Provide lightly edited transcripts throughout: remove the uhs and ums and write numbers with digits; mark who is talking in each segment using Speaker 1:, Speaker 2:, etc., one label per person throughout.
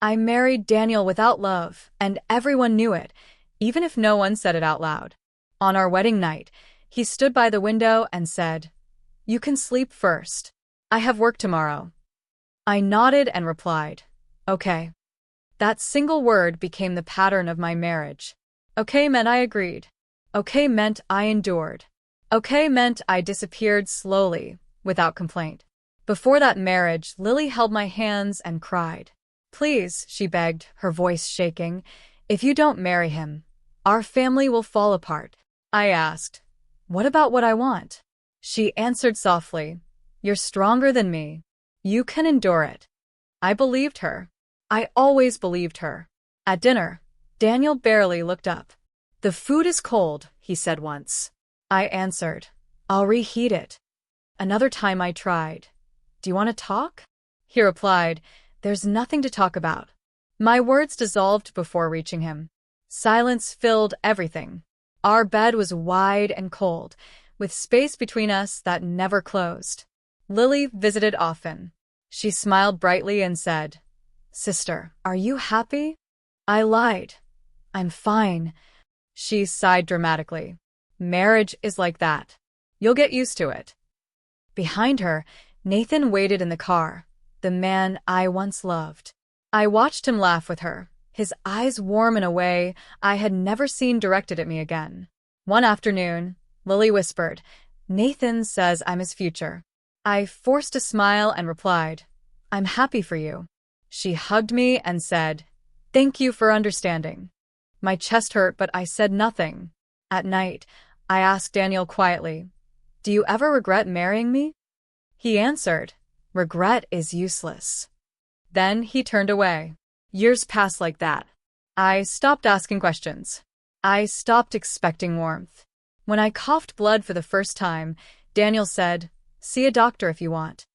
Speaker 1: I married Daniel without love, and everyone knew it, even if no one said it out loud. On our wedding night, he stood by the window and said, "You can sleep first. I have work tomorrow." I nodded and replied, "Okay." That single word became the pattern of my marriage. Okay meant I agreed. Okay meant I endured. Okay meant I disappeared slowly, without complaint. Before that marriage, Lily held my hands and cried. "Please," she begged, her voice shaking, "if you don't marry him, our family will fall apart." I asked, "What about what I want?" She answered softly, "You're stronger than me. You can endure it." I believed her. I always believed her. At dinner, Daniel barely looked up. "The food is cold," he said once. I answered, "I'll reheat it." Another time I tried, "Do you want to talk?" He replied, "There's nothing to talk about." My words dissolved before reaching him. Silence filled everything. Our bed was wide and cold, with space between us that never closed. Lily visited often. She smiled brightly and said, "Sister, are you happy?" I lied. "I'm fine." She sighed dramatically. "Marriage is like that. You'll get used to it." Behind her, Nathan waited in the car, the man I once loved. I watched him laugh with her, his eyes warm in a way I had never seen directed at me again. One afternoon, Lily whispered, "Nathan says I'm his future." I forced a smile and replied, "I'm happy for you." She hugged me and said, "Thank you for understanding." My chest hurt, but I said nothing. At night, I asked Daniel quietly, "Do you ever regret marrying me?" He answered, "Regret is useless." Then he turned away. Years passed like that. I stopped asking questions. I stopped expecting warmth. When I coughed blood for the first time, Daniel said, "See a doctor if you want."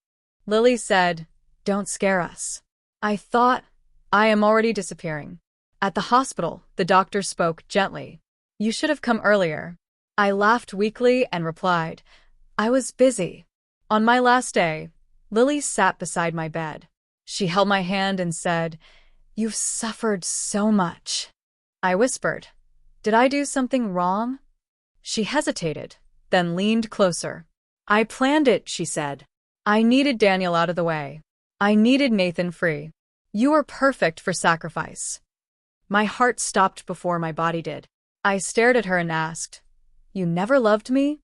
Speaker 1: Lily said, "Don't scare us." I thought, I am already disappearing. At the hospital, the doctor spoke gently. "You should have come earlier." I laughed weakly and replied, "I was busy." On my last day, Lily sat beside my bed. She held my hand and said, "You've suffered so much." I whispered, "Did I do something wrong?" She hesitated, then leaned closer. "I planned it," she said. "I needed Daniel out of the way. I needed Nathan free. You were perfect for sacrifice." My heart stopped before my body did. I stared at her and asked, "You never loved me?"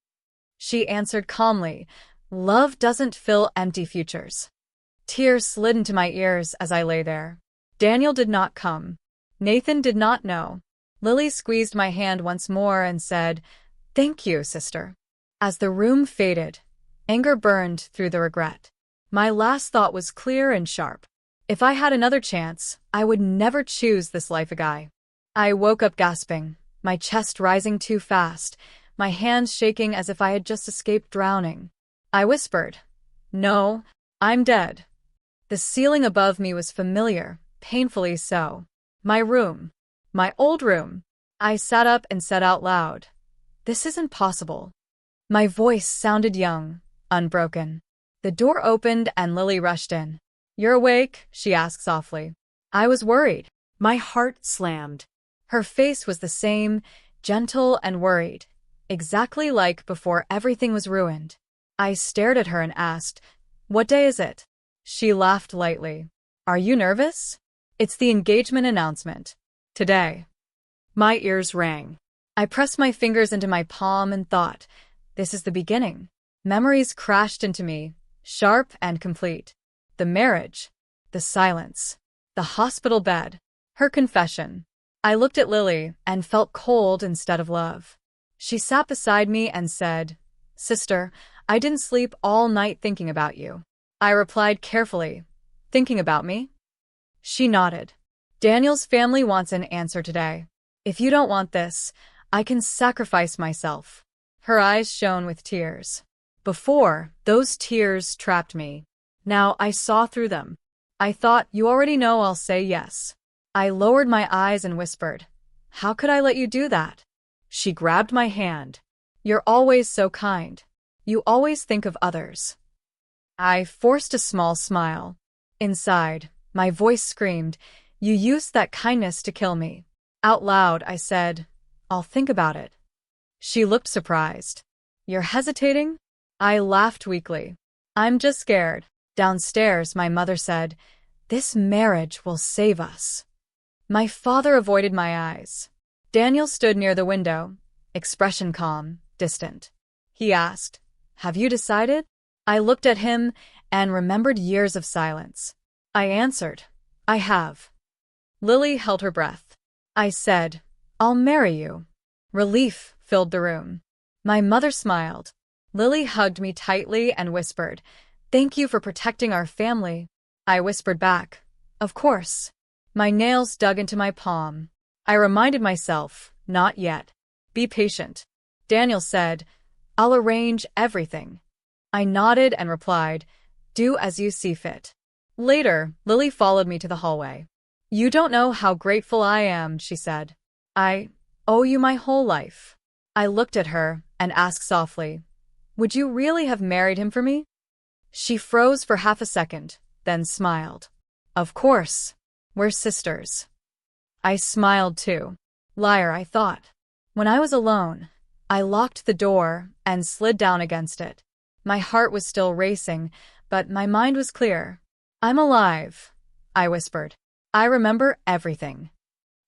Speaker 1: She answered calmly, "Love doesn't fill empty futures." Tears slid into my ears as I lay there. Daniel did not come. Nathan did not know. Lily squeezed my hand once more and said, "Thank you, sister." As the room faded, anger burned through the regret. My last thought was clear and sharp. If I had another chance, I would never choose this life guy. I woke up gasping, my chest rising too fast, my hands shaking as if I had just escaped drowning. I whispered, "No, I'm dead." The ceiling above me was familiar, painfully so. My room. My old room. I sat up and said out loud, "This isn't possible." My voice sounded young, unbroken. The door opened and Lily rushed in. "You're awake?" she asked softly. I was worried. My heart slammed. Her face was the same, gentle and worried, exactly like before everything was ruined. I stared at her and asked, "What day is it?" She laughed lightly. "Are you nervous?" "It's the engagement announcement. Today." My ears rang. I pressed my fingers into my palm and thought, this is the beginning. Memories crashed into me, sharp and complete. The marriage, the silence, the hospital bed, her confession. I looked at Lily and felt cold instead of love. She sat beside me and said, "Sister, I didn't sleep all night thinking about you." I replied carefully, "Thinking about me?" She nodded. "Daniel's family wants an answer today. If you don't want this, I can sacrifice myself." Her eyes shone with tears. Before, those tears trapped me. Now I saw through them. I thought, you already know I'll say yes. I lowered my eyes and whispered, "How could I let you do that?" She grabbed my hand. "You're always so kind. You always think of others." I forced a small smile. Inside, my voice screamed, You used that kindness to kill me. Out loud, I said, I'll think about it. She looked surprised. You're hesitating? I laughed weakly. I'm just scared. Downstairs, my mother said, this marriage will save us. My father avoided my eyes. Daniel stood near the window, expression calm, distant. He asked, Have you decided? I looked at him and remembered years of silence. I answered, I have. Lily held her breath. I said, I'll marry you. Relief filled the room. My mother smiled. Lily hugged me tightly and whispered, Thank you for protecting our family. I whispered back, Of course. My nails dug into my palm. I reminded myself, not yet. Be patient. Daniel said, I'll arrange everything. I nodded and replied, Do as you see fit. Later, Lily followed me to the hallway. You don't know how grateful I am, she said. I owe you my whole life. I looked at her and asked softly, Would you really have married him for me? She froze for half a second, then smiled. Of course. We're sisters. I smiled too. Liar, I thought. When I was alone, I locked the door and slid down against it. My heart was still racing, but my mind was clear. I'm alive, I whispered. I remember everything.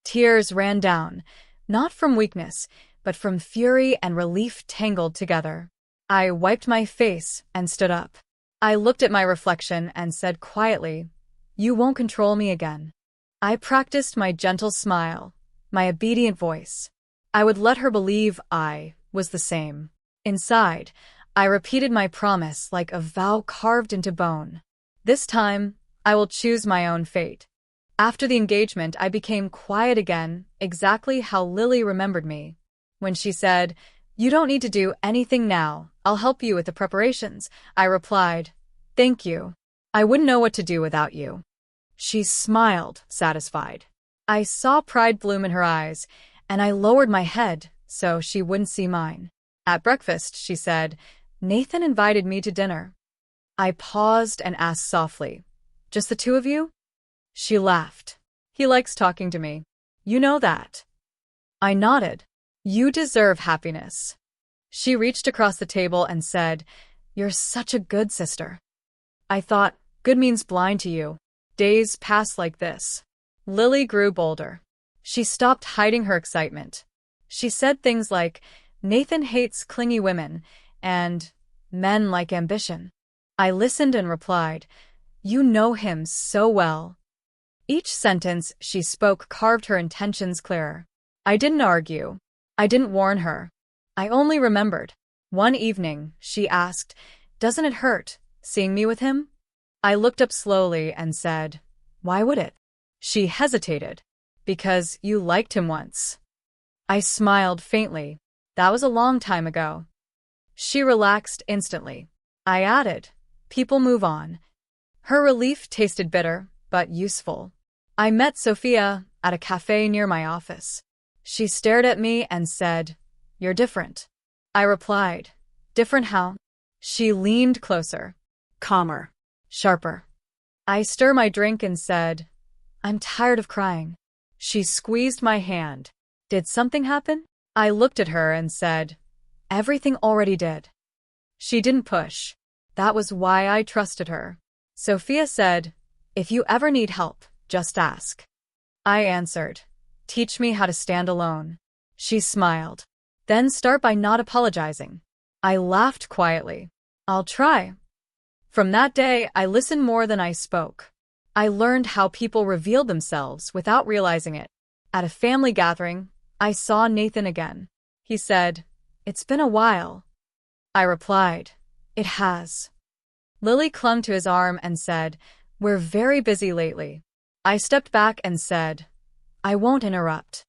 Speaker 1: Tears ran down, not from weakness, but from fury and relief tangled together. I wiped my face and stood up. I looked at my reflection and said quietly, You won't control me again. I practiced my gentle smile, my obedient voice. I would let her believe I was the same. Inside, I repeated my promise like a vow carved into bone. This time, I will choose my own fate. After the engagement, I became quiet again, exactly how Lily remembered me. When she said, You don't need to do anything now, I'll help you with the preparations, I replied, Thank you. I wouldn't know what to do without you. She smiled, satisfied. I saw pride bloom in her eyes, and I lowered my head so she wouldn't see mine. At breakfast, she said, Nathan invited me to dinner. I paused and asked softly, Just the two of you? She laughed. He likes talking to me. You know that. I nodded. You deserve happiness. She reached across the table and said, You're such a good sister. I thought, good means blind to you. Days passed like this. Lily grew bolder. She stopped hiding her excitement. She said things like, Nathan hates clingy women, and men like ambition. I listened and replied, You know him so well. Each sentence she spoke carved her intentions clearer. I didn't argue. I didn't warn her. I only remembered. One evening, she asked, Doesn't it hurt, seeing me with him? I looked up slowly and said, Why would it? She hesitated. Because you liked him once. I smiled faintly. That was a long time ago. She relaxed instantly. I added, People move on. Her relief tasted bitter, but useful. I met Sophia at a cafe near my office. She stared at me and said, You're different. I replied, Different how? She leaned closer. Calmer. Sharper. I stirred my drink and said, I'm tired of crying. She squeezed my hand. Did something happen? I looked at her and said, Everything already did. She didn't push. That was why I trusted her. Sophia said, If you ever need help, just ask. I answered, Teach me how to stand alone. She smiled. Then start by not apologizing. I laughed quietly. I'll try. From that day, I listened more than I spoke. I learned how people revealed themselves without realizing it. At a family gathering, I saw Nathan again. He said, It's been a while. I replied, It has. Lily clung to his arm and said, We're very busy lately. I stepped back and said, I won't interrupt.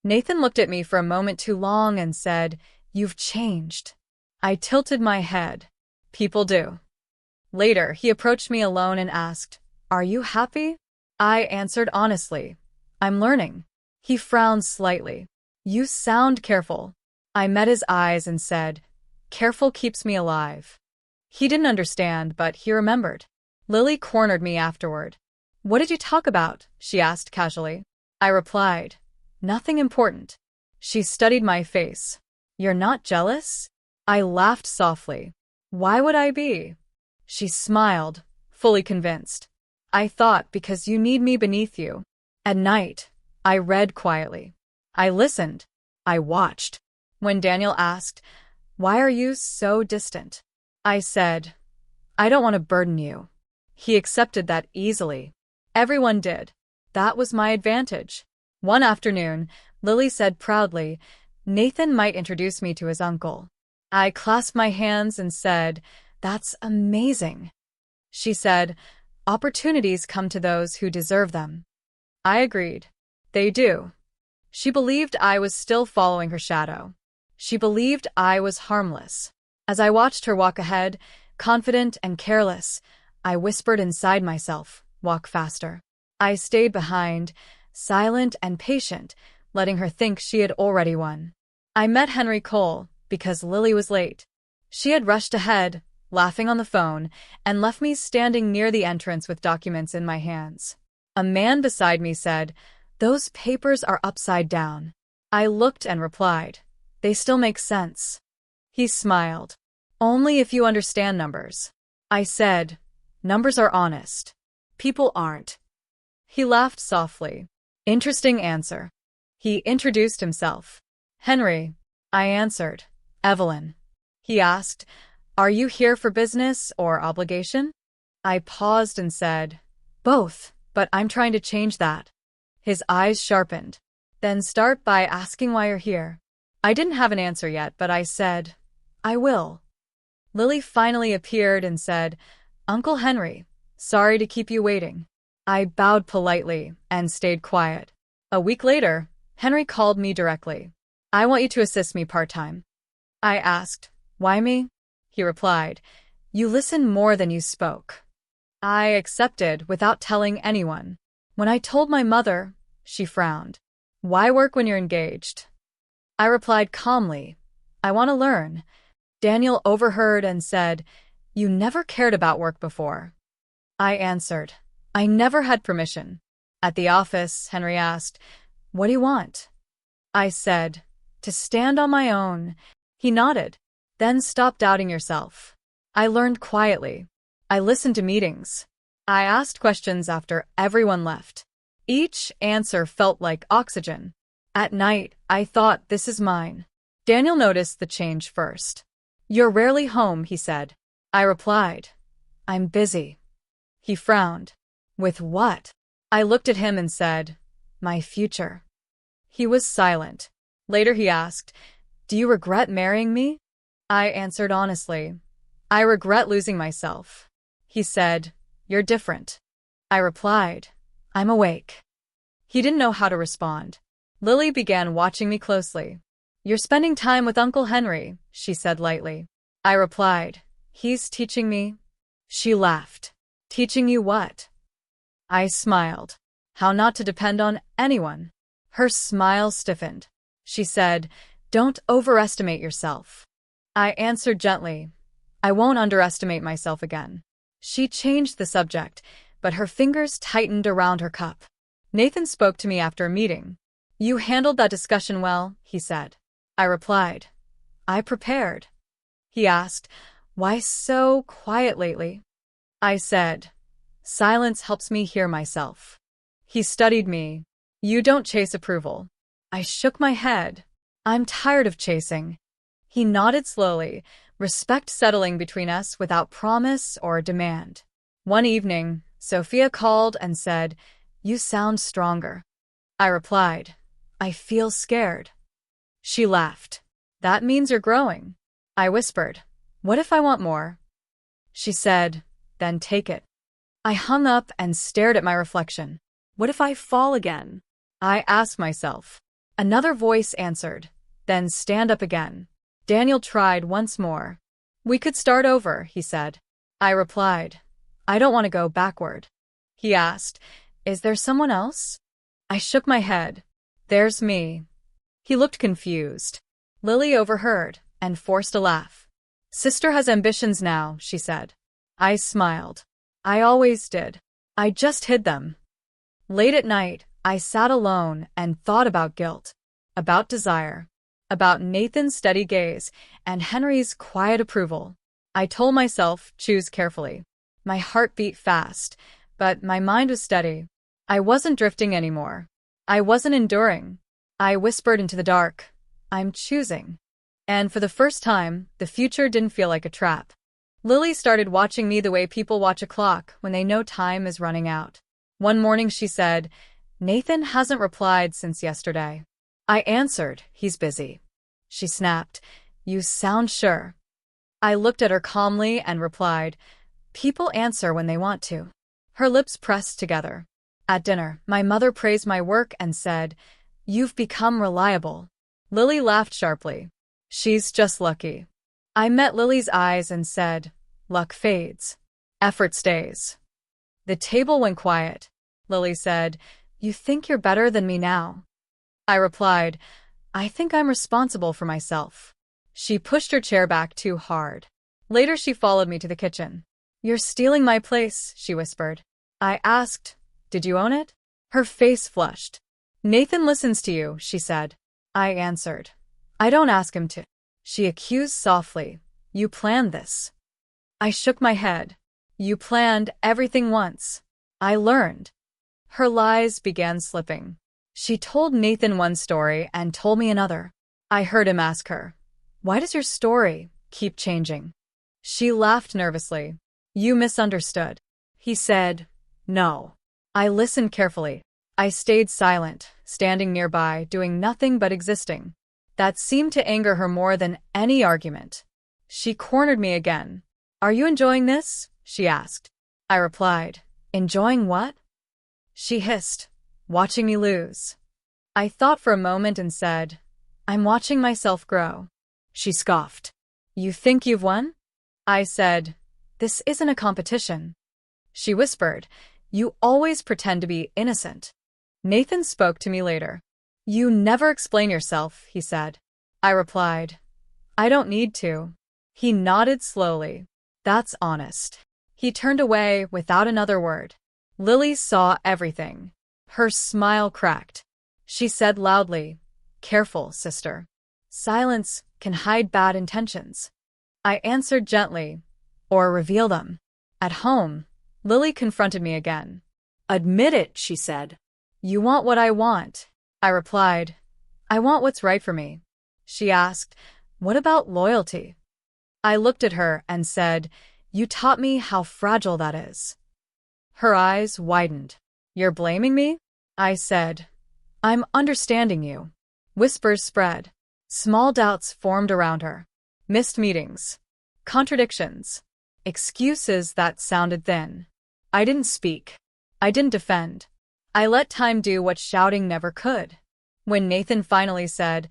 Speaker 1: Nathan looked at me for a moment too long and said, You've changed. I tilted my head. People do. Later, he approached me alone and asked, Are you happy? I answered honestly, I'm learning. He frowned slightly. You sound careful. I met his eyes and said, Careful keeps me alive. He didn't understand, but he remembered. Lily cornered me afterward. What did you talk about? She asked casually. I replied, nothing important. She studied my face. You're not jealous? I laughed softly. Why would I be? She smiled, fully convinced. I thought because you need me beneath you. At night, I read quietly. I listened. I watched. When Daniel asked, why are you so distant? I said, I don't want to burden you. He accepted that easily. Everyone did. That was my advantage. One afternoon, Lily said proudly, Nathan might introduce me to his uncle. I clasped my hands and said, that's amazing. She said, opportunities come to those who deserve them. I agreed. They do. She believed I was still following her shadow. She believed I was harmless. As I watched her walk ahead, confident and careless, I whispered inside myself, walk faster. I stayed behind, silent and patient, letting her think she had already won. I met Henry Cole because Lily was late. She had rushed ahead, laughing on the phone, and left me standing near the entrance with documents in my hands. A man beside me said, those papers are upside down. I looked and replied, they still make sense. He smiled. Only if you understand numbers. I said, numbers are honest. People aren't. He laughed softly. Interesting answer. He introduced himself. Henry. I answered. Evelyn. He asked, are you here for business or obligation? I paused and said, both, but I'm trying to change that. His eyes sharpened. Then start by asking why you're here. I didn't have an answer yet, but I said, I will. Lily finally appeared and said, Uncle Henry, sorry to keep you waiting. I bowed politely and stayed quiet. A week later, Henry called me directly. I want you to assist me part-time. I asked, why me? He replied, you listened more than you spoke. I accepted without telling anyone. When I told my mother, she frowned. Why work when you're engaged? I replied calmly, I want to learn. Daniel overheard and said, you never cared about work before. I answered, I never had permission. At the office, Henry asked, what do you want? I said, to stand on my own. He nodded. Then stop doubting yourself. I learned quietly. I listened to meetings. I asked questions after everyone left. Each answer felt like oxygen. At night, I thought, this is mine. Daniel noticed the change first. You're rarely home, he said. I replied, I'm busy. He frowned. With what? I looked at him and said, my future. He was silent. Later he asked, do you regret marrying me? I answered honestly, I regret losing myself. He said, you're different. I replied, I'm awake. He didn't know how to respond. Lily began watching me closely. You're spending time with Uncle Henry, she said lightly. I replied, he's teaching me. She laughed. Teaching you what? I smiled. How not to depend on anyone. Her smile stiffened. She said, don't overestimate yourself. I answered gently, I won't underestimate myself again. She changed the subject, but her fingers tightened around her cup. Nathan spoke to me after a meeting. You handled that discussion well, he said. I replied, I prepared. He asked, why so quiet lately? I said, silence helps me hear myself. He studied me. You don't chase approval. I shook my head. I'm tired of chasing. He nodded slowly, respect settling between us without promise or demand. One evening, Sophia called and said, you sound stronger. I replied, I feel scared. She laughed. That means you're growing. I whispered, what if I want more? She said, then take it. I hung up and stared at my reflection. What if I fall again? I asked myself. Another voice answered, then stand up again. Daniel tried once more. We could start over, he said. I replied, I don't want to go backward. He asked, is there someone else? I shook my head. There's me. He looked confused. Lily overheard and forced a laugh. Sister has ambitions now, she said. I smiled. I always did. I just hid them. Late at night, I sat alone and thought about guilt, about desire, about Nathan's steady gaze and Henry's quiet approval. I told myself, choose carefully. My heart beat fast, but my mind was steady. I wasn't drifting anymore. I wasn't enduring. I whispered into the dark, I'm choosing. And for the first time, the future didn't feel like a trap. Lily started watching me the way people watch a clock when they know time is running out. One morning she said, Nathan hasn't replied since yesterday. I answered, he's busy. She snapped, you sound sure. I looked at her calmly and replied, people answer when they want to. Her lips pressed together. At dinner, my mother praised my work and said, you've become reliable. Lily laughed sharply. She's just lucky. I met Lily's eyes and said, luck fades. Effort stays. The table went quiet. Lily said, you think you're better than me now? I replied, I think I'm responsible for myself. She pushed her chair back too hard. Later she followed me to the kitchen. You're stealing my place, she whispered. I asked, did you own it? Her face flushed. Nathan listens to you, she said. I answered, I don't ask him to. She accused softly, you planned this. I shook my head. You planned everything once. I learned. Her lies began slipping. She told Nathan one story and told me another. I heard him ask her, why does your story keep changing? She laughed nervously. You misunderstood. He said, no. I listened carefully. I stayed silent, standing nearby, doing nothing but existing. That seemed to anger her more than any argument. She cornered me again. Are you enjoying this? She asked. I replied, enjoying what? She hissed, watching me lose. I thought for a moment and said, I'm watching myself grow. She scoffed. You think you've won? I said, this isn't a competition. She whispered, you always pretend to be innocent. Nathan spoke to me later. You never explain yourself, he said. I replied, I don't need to. He nodded slowly. That's honest. He turned away without another word. Lily saw everything. Her smile cracked. She said loudly, careful, sister. Silence can hide bad intentions. I answered gently, or reveal them. At home, Lily confronted me again. Admit it, she said. You want what I want. I replied, I want what's right for me. She asked, what about loyalty? I looked at her and said, you taught me how fragile that is. Her eyes widened. You're blaming me? I said, I'm understanding you. Whispers spread. Small doubts formed around her. Missed meetings. Contradictions. Excuses that sounded thin. I didn't speak. I didn't defend. I let time do what shouting never could. When Nathan finally said,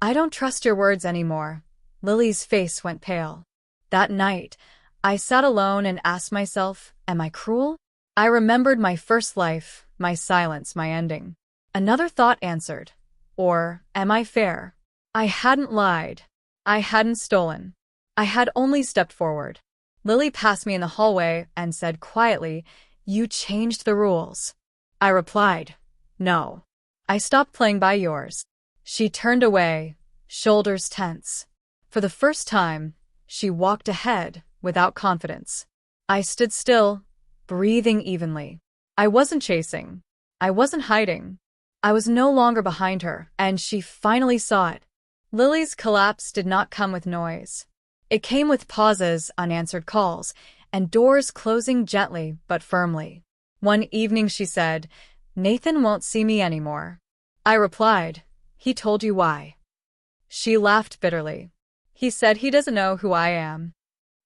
Speaker 1: I don't trust your words anymore, Lily's face went pale. That night, I sat alone and asked myself, am I cruel? I remembered my first life, my silence, my ending. Another thought answered, or am I fair? I hadn't lied. I hadn't stolen. I had only stepped forward. Lily passed me in the hallway and said quietly, you changed the rules. I replied, no. I stopped playing by yours. She turned away, shoulders tense. For the first time, she walked ahead without confidence. I stood still, breathing evenly. I wasn't chasing. I wasn't hiding. I was no longer behind her, and she finally saw it. Lily's collapse did not come with noise. It came with pauses, unanswered calls, and doors closing gently but firmly. One evening she said, Nathan won't see me anymore. I replied, he told you why. She laughed bitterly. He said he doesn't know who I am.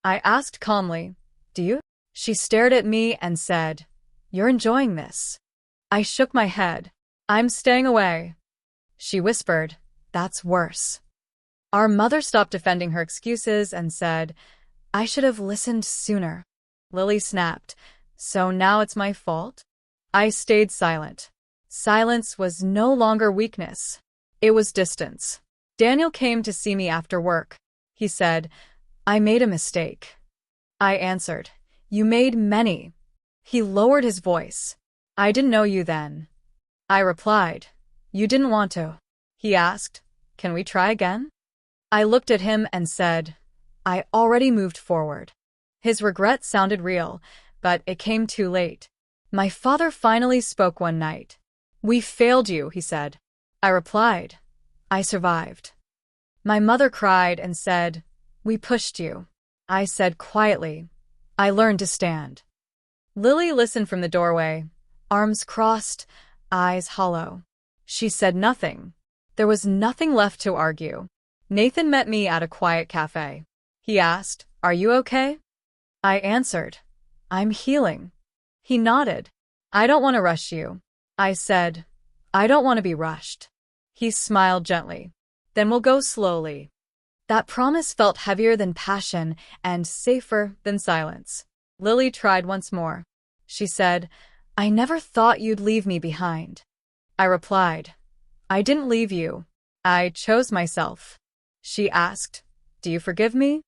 Speaker 1: I asked calmly, do you? She stared at me and said, you're enjoying this. I shook my head. I'm staying away. She whispered, that's worse. Our mother stopped defending her excuses and said, I should have listened sooner. Lily snapped, so now it's my fault? I stayed silent. Silence was no longer weakness. It was distance. Daniel came to see me after work. He said, I made a mistake. I answered, you made many. He lowered his voice. I didn't know you then. I replied. You didn't want to. He asked, can we try again? I looked at him and said, I already moved forward. His regret sounded real, but it came too late. My father finally spoke one night. We failed you, he said. I replied, I survived. My mother cried and said, we pushed you. I said quietly, I learned to stand. Lily listened from the doorway, arms crossed, eyes hollow. She said nothing. There was nothing left to argue. Nathan met me at a quiet cafe. He asked, are you okay? I answered, I'm healing. He nodded. I don't want to rush you. I said, I don't want to be rushed. He smiled gently. Then we'll go slowly. That promise felt heavier than passion and safer than silence. Lily tried once more. She said, I never thought you'd leave me behind. I replied, I didn't leave you. I chose myself. She asked, do you forgive me?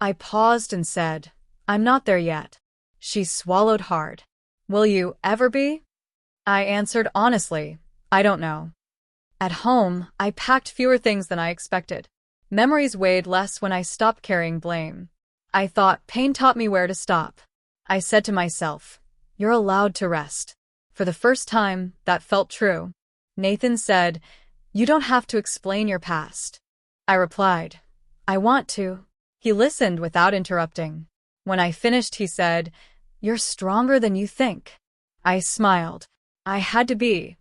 Speaker 1: I paused and said, I'm not there yet. She swallowed hard. Will you ever be? I answered honestly, I don't know. At home, I packed fewer things than I expected. Memories weighed less when I stopped carrying blame. I thought pain taught me where to stop. I said to myself, you're allowed to rest. For the first time, that felt true. Nathan said, you don't have to explain your past. I replied, I want to. He listened without interrupting. When I finished, he said, you're stronger than you think. I smiled. I had to be.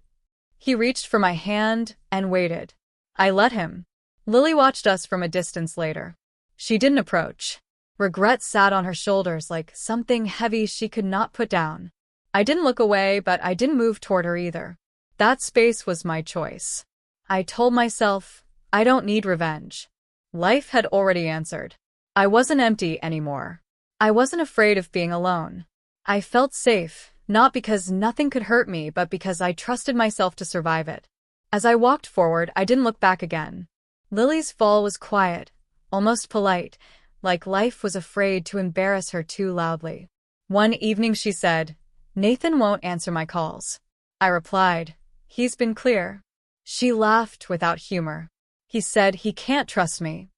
Speaker 1: He reached for my hand and waited. I let him. Lily watched us from a distance later. She didn't approach. Regret sat on her shoulders like something heavy she could not put down. I didn't look away, but I didn't move toward her either. That space was my choice. I told myself, I don't need revenge. Life had already answered. I wasn't empty anymore. I wasn't afraid of being alone. I felt safe, not because nothing could hurt me, but because I trusted myself to survive it. As I walked forward, I didn't look back again. Lily's fall was quiet, almost polite, like life was afraid to embarrass her too loudly. One evening she said, Nathan won't answer my calls. I replied, he's been clear. She laughed without humor. He said he can't trust me.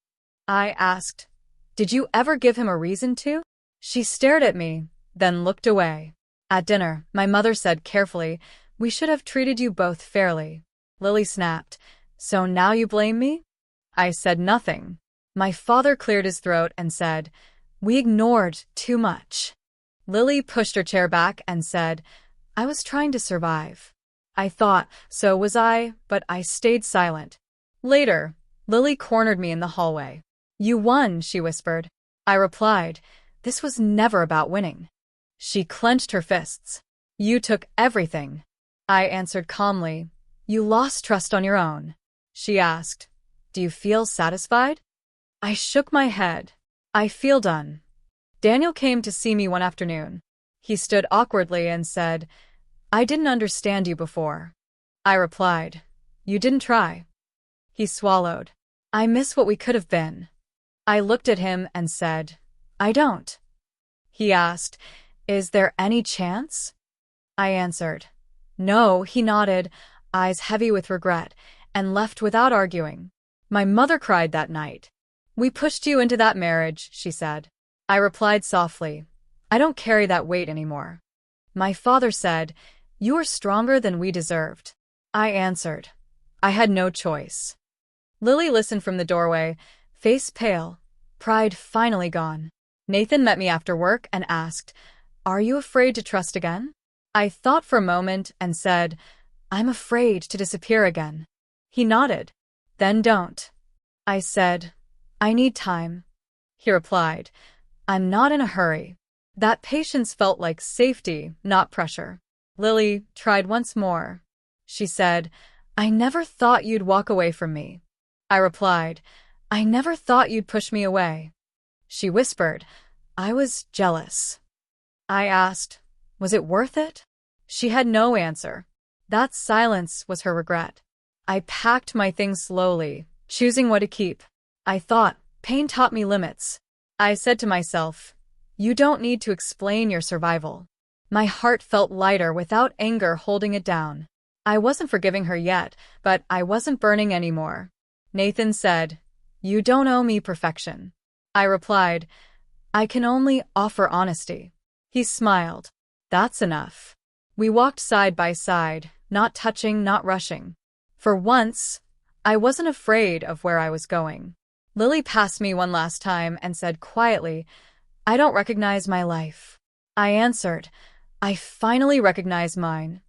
Speaker 1: I asked, did you ever give him a reason to? She stared at me, then looked away. At dinner, my mother said carefully, we should have treated you both fairly. Lily snapped, so now you blame me? I said nothing. My father cleared his throat and said, we ignored too much. Lily pushed her chair back and said, I was trying to survive. I thought, so was I, but I stayed silent. Later, Lily cornered me in the hallway. You won, she whispered. I replied, this was never about winning. She clenched her fists. You took everything. I answered calmly, you lost trust on your own. She asked, do you feel satisfied? I shook my head. I feel done. Daniel came to see me one afternoon. He stood awkwardly and said, I didn't understand you before. I replied, you didn't try. He swallowed. I miss what we could have been. I looked at him and said, I don't. He asked, is there any chance? I answered, no. He nodded, eyes heavy with regret, and left without arguing. My mother cried that night. We pushed you into that marriage, she said. I replied softly, I don't carry that weight anymore. My father said, you are stronger than we deserved. I answered, I had no choice. Lily listened from the doorway, face pale, pride finally gone. Nathan met me after work and asked, are you afraid to trust again? I thought for a moment and said, I'm afraid to disappear again. He nodded. Then don't. I said, I need time. He replied, I'm not in a hurry. That patience felt like safety, not pressure. Lily tried once more. She said, I never thought you'd walk away from me. I replied, I never thought you'd push me away. She whispered, I was jealous. I asked, was it worth it? She had no answer. That silence was her regret. I packed my things slowly, choosing what to keep. I thought, pain taught me limits. I said to myself, you don't need to explain your survival. My heart felt lighter without anger holding it down. I wasn't forgiving her yet, but I wasn't burning anymore. Nathan said, "You don't owe me perfection." I replied, "I can only offer honesty." He smiled. "That's enough." We walked side by side, not touching, not rushing. For once, I wasn't afraid of where I was going. Lily passed me one last time and said quietly, "I don't recognize my life." I answered, "I finally recognize mine."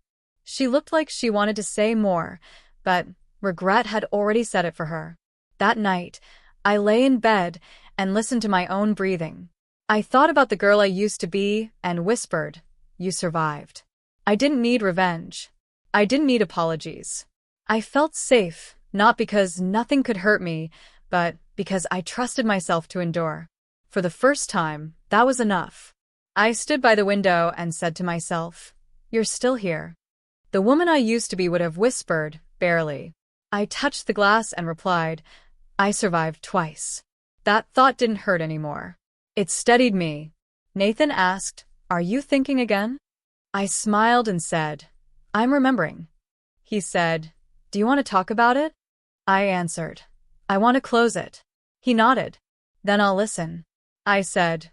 Speaker 1: She looked like she wanted to say more, but regret had already said it for her. That night, I lay in bed and listened to my own breathing. I thought about the girl I used to be and whispered, "You survived." I didn't need revenge. I didn't need apologies. I felt safe, not because nothing could hurt me, but because I trusted myself to endure. For the first time, that was enough. I stood by the window and said to myself, "You're still here." The woman I used to be would have whispered, barely. I touched the glass and replied, "I survived twice." That thought didn't hurt anymore. It steadied me. Nathan asked, "Are you thinking again?" I smiled and said, "I'm remembering." He said, "Do you want to talk about it?" I answered, "I want to close it." He nodded. "Then I'll listen." I said,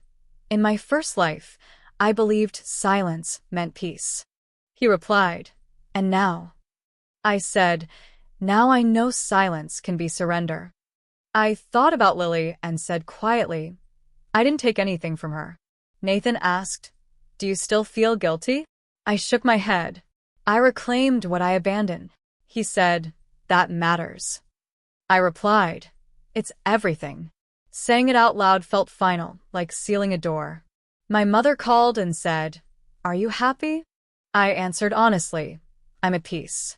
Speaker 1: "In my first life, I believed silence meant peace." He replied, "And now?" I said, "Now I know silence can be surrender." I thought about Lily and said quietly, "I didn't take anything from her." Nathan asked, "Do you still feel guilty?" I shook my head. I reclaimed what I abandoned. He said, "That matters." I replied, "It's everything." Saying it out loud felt final, like sealing a door. My mother called and said, "Are you happy?" I answered honestly, "I'm at peace."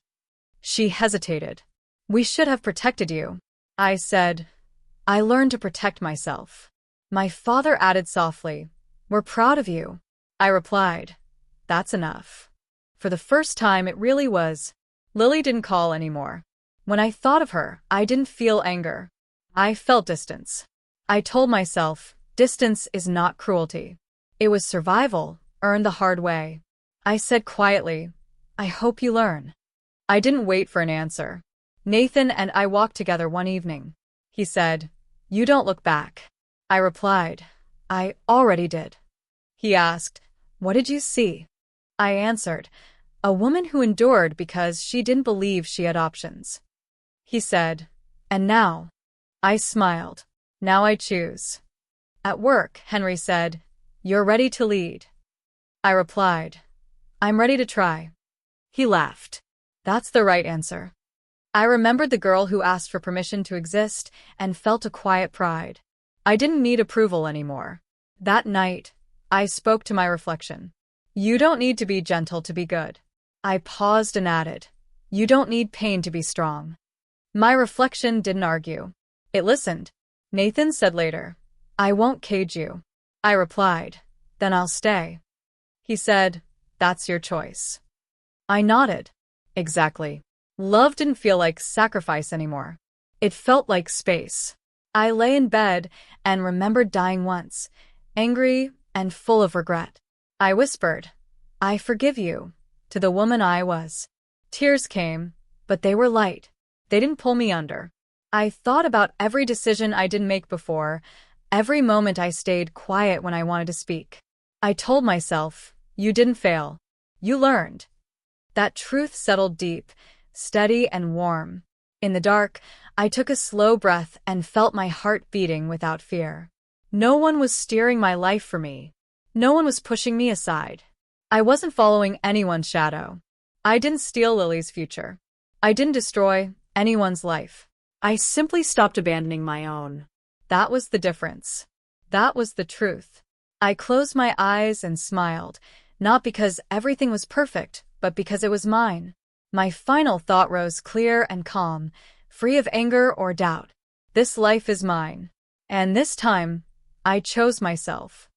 Speaker 1: She hesitated. "We should have protected you." I said, "I learned to protect myself." My father added softly, "We're proud of you." I replied, "That's enough." For the first time, it really was. Lily didn't call anymore. When I thought of her, I didn't feel anger. I felt distance. I told myself, distance is not cruelty. It was survival, earned the hard way. I said quietly, "I hope you learn." I didn't wait for an answer. Nathan and I walked together one evening. He said, "You don't look back." I replied, "I already did." He asked, "What did you see?" I answered, "A woman who endured because she didn't believe she had options." He said, "And now?" I smiled. "Now I choose." At work, Henry said, "You're ready to lead." I replied, "I'm ready to try." He laughed. "That's the right answer." I remembered the girl who asked for permission to exist and felt a quiet pride. I didn't need approval anymore. That night, I spoke to my reflection. "You don't need to be gentle to be good." I paused and added, "You don't need pain to be strong." My reflection didn't argue. It listened. Nathan said later, "I won't cage you." I replied, "Then I'll stay." He said, "That's your choice." I nodded. Exactly. Love didn't feel like sacrifice anymore. It felt like space. I lay in bed and remembered dying once, angry and full of regret. I whispered, "I forgive you," to the woman I was. Tears came, but they were light. They didn't pull me under. I thought about every decision I didn't make before, every moment I stayed quiet when I wanted to speak. I told myself, "You didn't fail. You learned." That truth settled deep, steady and warm. In the dark, I took a slow breath and felt my heart beating without fear. No one was steering my life for me. No one was pushing me aside. I wasn't following anyone's shadow. I didn't steal Lily's future. I didn't destroy anyone's life. I simply stopped abandoning my own. That was the difference. That was the truth. I closed my eyes and smiled, not because everything was perfect, but because it was mine. My final thought rose clear and calm, free of anger or doubt. This life is mine. And this time, I chose myself.